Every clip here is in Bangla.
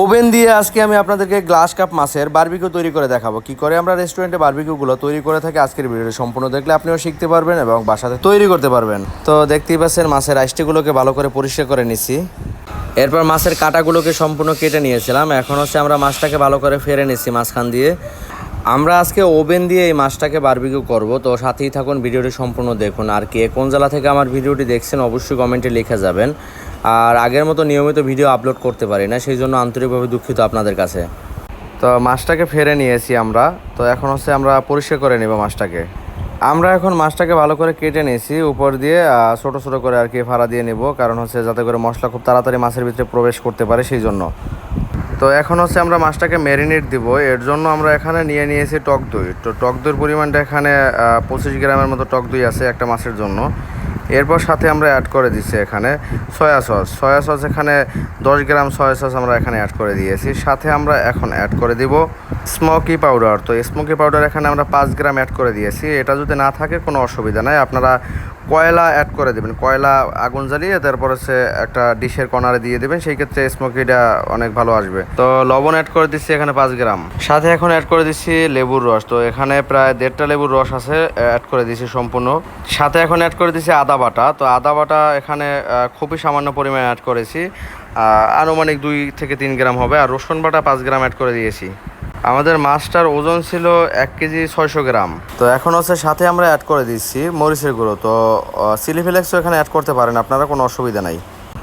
ওভেন দিয়ে আজকে আমি আপনাদেরকে গ্লাস কাপ মাছের বারবিকিউ তৈরি করে দেখাবো। কি করে আমরা রেস্টুরেন্টে বারবিকিউগুলো তৈরি করে থাকি, আজকের ভিডিওটি সম্পূর্ণ দেখলে আপনিও শিখতে পারবেন এবং বাসাতে তৈরি করতে পারবেন। তো দেখতেই পাচ্ছেন মাছের আইসটিগুলোকে ভালো করে পরিষ্কার করে নিছি। এরপর মাছের কাঁটাগুলোকে সম্পূর্ণ কেটে নিয়েছিলাম। এখন হচ্ছে আমরা মাছটাকে ভালো করে ফেরে নিচ্ছি মাঝখান দিয়ে। আমরা আজকে ওভেন দিয়ে এই মাছটাকে বারবিকিউ করব, তো সাথেই থাকুন, ভিডিওটি সম্পূর্ণ দেখুন। আর কে কোন জেলা থেকে আমার ভিডিওটি দেখছেন অবশ্যই কমেন্টে লিখে যাবেন। আর আগের মতো নিয়মিত ভিডিও আপলোড করতে পারি না, সেই জন্য আন্তরিকভাবে দুঃখিত আপনাদের কাছে। তো মাছটাকে ফেরে নিয়েছি আমরা, তো এখন হচ্ছে আমরা পরিষ্কার করে নেব মাছটাকে। আমরা এখন মাছটাকে ভালো করে কেটে নিয়েছি, উপর দিয়ে ছোটো ছোটো করে আর কি ফাড়া দিয়ে নেব, কারণ হচ্ছে যাতে করে মশলা খুব তাড়াতাড়ি মাছের ভিতরে প্রবেশ করতে পারে সেই জন্য। তো এখন হচ্ছে আমরা মাছটাকে ম্যারিনেট দিব, এর জন্য আমরা এখানে নিয়ে নিয়েছি টক দই। তো টক দইয়ের পরিমাণটা এখানে 25 গ্রামের মতো টক দই আছে একটা মাছের জন্য। এরপর সাথে আমরা অ্যাড করে দিচ্ছি এখানে সয়া সস এখানে 10 গ্রাম সয়া সস আমরা এখানে অ্যাড করে দিয়েছি। সাথে আমরা এখন অ্যাড করে দিব স্মোকি পাউডার। তো স্মোকি পাউডার এখানে আমরা 5 গ্রাম অ্যাড করে দিয়েছি। এটা যদি না থাকে কোনো অসুবিধা নাই, আপনারা কয়লা অ্যাড করে দেবেন, কয়লা আগুন জ্বালিয়ে তারপর হচ্ছে একটা ডিশের কর্নারে দিয়ে দেবেন, সেই ক্ষেত্রে স্মোকিটা অনেক ভালো আসবে। তো লবণ অ্যাড করে দিচ্ছি এখানে 5 গ্রাম। সাথে এখন অ্যাড করে দিচ্ছি লেবুর রস। তো এখানে প্রায় 1.5টা লেবুর রস আছে, অ্যাড করে দিচ্ছি সম্পূর্ণ। সাথে এখন অ্যাড করে দিচ্ছি আদা বাটা। তো আদা বাটা এখানে খুবই সামান্য পরিমাণে অ্যাড করেছি, আনুমানিক 2 থেকে 3 গ্রাম হবে। আর রসুন বাটা 5 গ্রাম অ্যাড করে দিয়েছি। আমাদের মাছটার ওজন ছিল 1 কেজি 600 গ্রাম। তো এখন হচ্ছে সাথে আমরা অ্যাড করে দিচ্ছি মরিচের গুঁড়ো। তো চিলি ফ্লেক্সও এখানে অ্যাড করতে পারেন আপনারা, কোনো অসুবিধা নাই।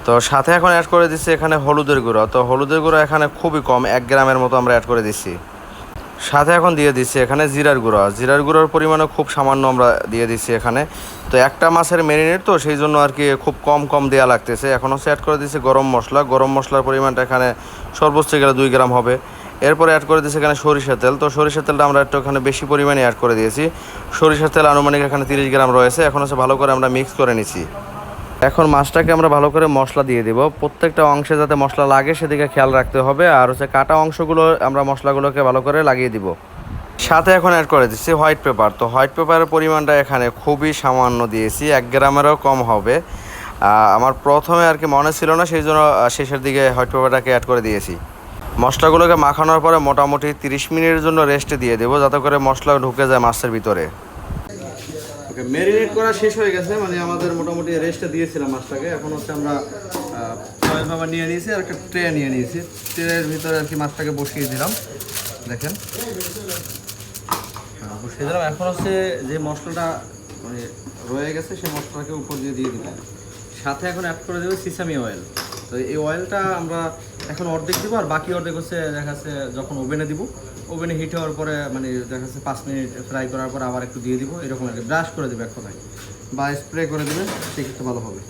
তো সাথে এখন অ্যাড করে দিচ্ছি এখানে হলুদের গুঁড়ো। তো হলুদের গুঁড়ো এখানে খুবই কম, 1 গ্রামের মতো আমরা অ্যাড করে দিচ্ছি। সাথে এখন দিয়ে দিচ্ছি এখানে জিরার গুঁড়ো। জিরার গুঁড়োর পরিমাণও খুব সামান্য আমরা দিয়ে দিচ্ছি এখানে। তো একটা মাছের ম্যারিনেট তো সেই জন্য আর কি খুব কম দেওয়া লাগতেছে। এখন হচ্ছে অ্যাড করে দিচ্ছি গরম মশলা। গরম মশলার পরিমাণটা এখানে সর্বোচ্চ গেলে 2 গ্রাম হবে। এরপরে অ্যাড করে দিচ্ছি এখানে সরিষার তেল। তো সরিষার তেলটা আমরা একটু এখানে বেশি পরিমাণে অ্যাড করে দিয়েছি। সরিষার তেল আনুমানিক এখানে 30 গ্রাম রয়েছে। এখন হচ্ছে ভালো করে আমরা মিক্স করে নিচ্ছি। এখন মাছটাকে আমরা ভালো করে মশলা দিয়ে দেব, প্রত্যেকটা অংশে যাতে মশলা লাগে সেদিকে খেয়াল রাখতে হবে। আর হচ্ছে কাটা অংশগুলো আমরা মশলাগুলোকে ভালো করে লাগিয়ে দিব। সাথে এখন অ্যাড করে দিচ্ছি হোয়াইট পেপার। তো হোয়াইট পেপারের পরিমাণটা এখানে খুবই সামান্য দিয়েছি, 1 গ্রামেরও কম হবে। আমার প্রথমে আর কি মনে ছিল না, সেই জন্য শেষের দিকে হোয়াইট পেপারটাকে অ্যাড করে দিয়েছি। মশলাগুলোকে মাখানোর পরে মোটামুটি 30 মিনিটের জন্য রেস্টে দিয়ে দেবো, যাতে করে মশলা ঢুকে যায় মাছের ভিতরে। ওকে, ম্যারিনেট করা শেষ হয়ে গেছে, মানে আমাদের মোটামুটি রেস্টে দিয়েছিলাম মাছটাকে। এখন হচ্ছে আমরা ফয়েল পেপার নিয়ে নিয়েছি আর একটা ট্রে নিয়ে নিয়েছি। ট্রের ভিতরে আর কি মাছটাকে বসিয়ে দিলাম, দেখেন বসিয়ে দিলাম। এখন হচ্ছে যে মশলাটা মানে রয়ে গেছে সেই মশলাটাকে উপর দিয়ে দিলাম। সাথে এখন অ্যাড করে দেবো সিসামি অয়েল। তো এই অয়েলটা আমরা এখন অর্ধেক দিব, আর বাকি অর্ধেক হচ্ছে দেখা যাচ্ছে যখন ওভেনে দিব, ওভেনে হিট হওয়ার পরে মানে দেখা যাচ্ছে 5 মিনিট ফ্রাই করার পর আবার একটু দিয়ে দিব, এরকম আর কি ব্রাশ করে দেবে এক কথায়, বা স্প্রে করে দেবে, সেক্ষেত্রে ভালো হবে।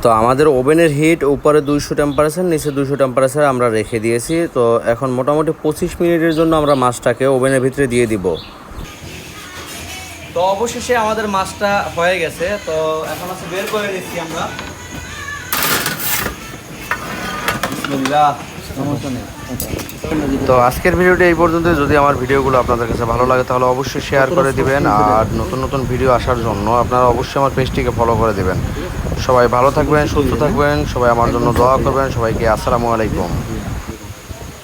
তো আমাদের ওভেনের হিট উপরে 200 টেম্পারেচার, নিচে 200 টেম্পারেচার আমরা রেখে দিয়েছি। তো এখন মোটামুটি 25 মিনিটের জন্য আমরা মাছটাকে ওভেনের ভিতরে দিয়ে দিব। তো অবশেষে আমাদের মাছটা হয়ে গেছে। তো এখন হচ্ছে বের করে নিচ্ছি আমরা। তো আজকের ভিডিওটি এই পর্যন্ত। যদি আমার ভিডিওগুলো আপনাদের কাছে ভালো লাগে তাহলে অবশ্যই শেয়ার করে দিবেন, আর নতুন ভিডিও আসার জন্য আপনারা অবশ্যই আমার পেজটিকে ফলো করে দিবেন। সবাই ভালো থাকবেন, সুস্থ থাকবেন, সবাই আমার জন্য দোয়া করবেন। সবাইকে আসসালামু আলাইকুম।